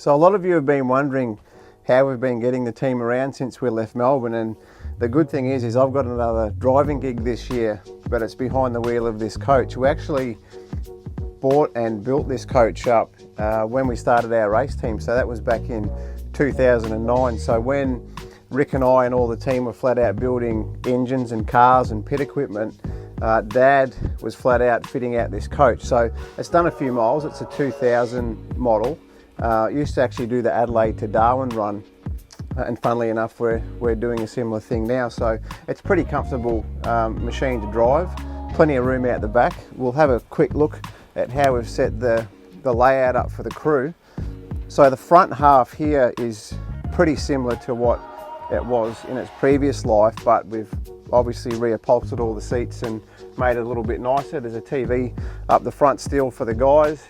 So a lot of you have been wondering how we've been getting the team around since we left Melbourne, and the good thing is I've got another driving gig this year, but it's behind the wheel of this coach. We actually bought and built this coach up when we started our race team, so that was back in 2009. So when Rick and I and all the team were flat out building engines and cars and pit equipment, Dad was flat out fitting out this coach. So it's done a few miles. It's a 2000 model. Used to actually do the Adelaide to Darwin run, and funnily enough we're doing a similar thing now. So it's pretty comfortable machine to drive, plenty of room out the back. We'll have a quick look at how we've set the layout up for the crew. So the front half here is pretty similar to what it was in its previous life, but we've obviously reupholstered all the seats and made it a little bit nicer. There's a TV up the front still for the guys.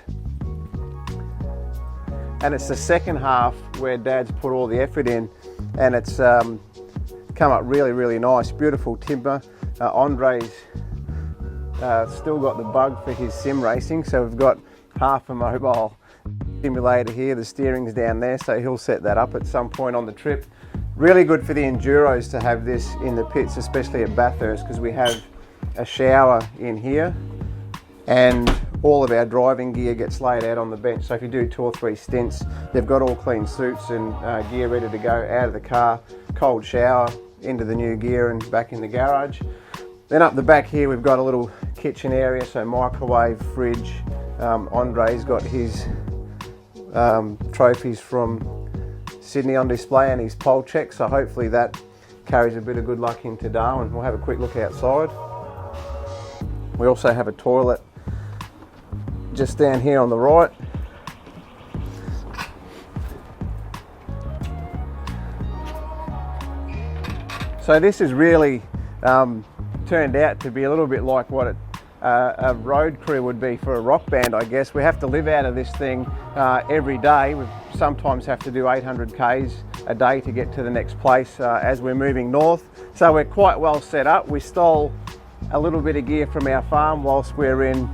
And it's the second half where Dad's put all the effort in, and it's come up really, really nice. Beautiful timber. Andre's still got the bug for his sim racing, so we've got half a mobile simulator here. The steering's down there, so he'll set that up at some point on the trip. Really good for the enduros to have this in the pits, especially at Bathurst, because we have a shower in here and all of our driving gear gets laid out on the bench. So if you do 2 or 3 stints, they've got all clean suits and gear ready to go out of the car, cold shower, into the new gear and back in the garage. Then up the back here we've got a little kitchen area, so microwave, fridge. Andre's got his trophies from Sydney on display and his pole check, so hopefully that carries a bit of good luck into Darwin. We'll have a quick look outside. We also have a toilet just down here on the right. So this has really turned out to be a little bit like what a road crew would be for a rock band, I guess. We have to live out of this thing every day. We sometimes have to do 800 Ks a day to get to the next place as we're moving north. So we're quite well set up. We stole a little bit of gear from our farm whilst we're in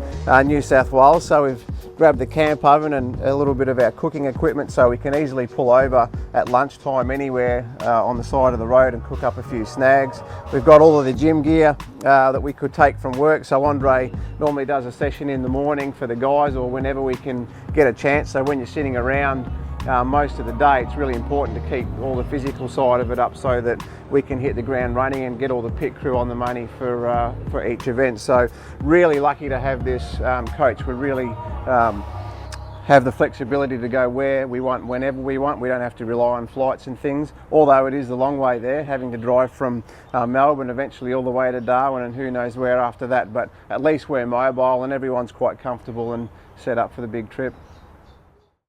New South Wales. So we've grabbed the camp oven and a little bit of our cooking equipment, so we can easily pull over at lunchtime anywhere on the side of the road and cook up a few snags. We've got all of the gym gear that we could take from work. So Andre normally does a session in the morning for the guys, or whenever we can get a chance. So when you're sitting around most of the day, it's really important to keep all the physical side of it up so that we can hit the ground running and get all the pit crew on the money for each event. So really lucky to have this coach. We really have the flexibility to go where we want, whenever we want. We don't have to rely on flights and things, although it is a long way there, having to drive from Melbourne eventually all the way to Darwin and who knows where after that. But at least we're mobile and everyone's quite comfortable and set up for the big trip.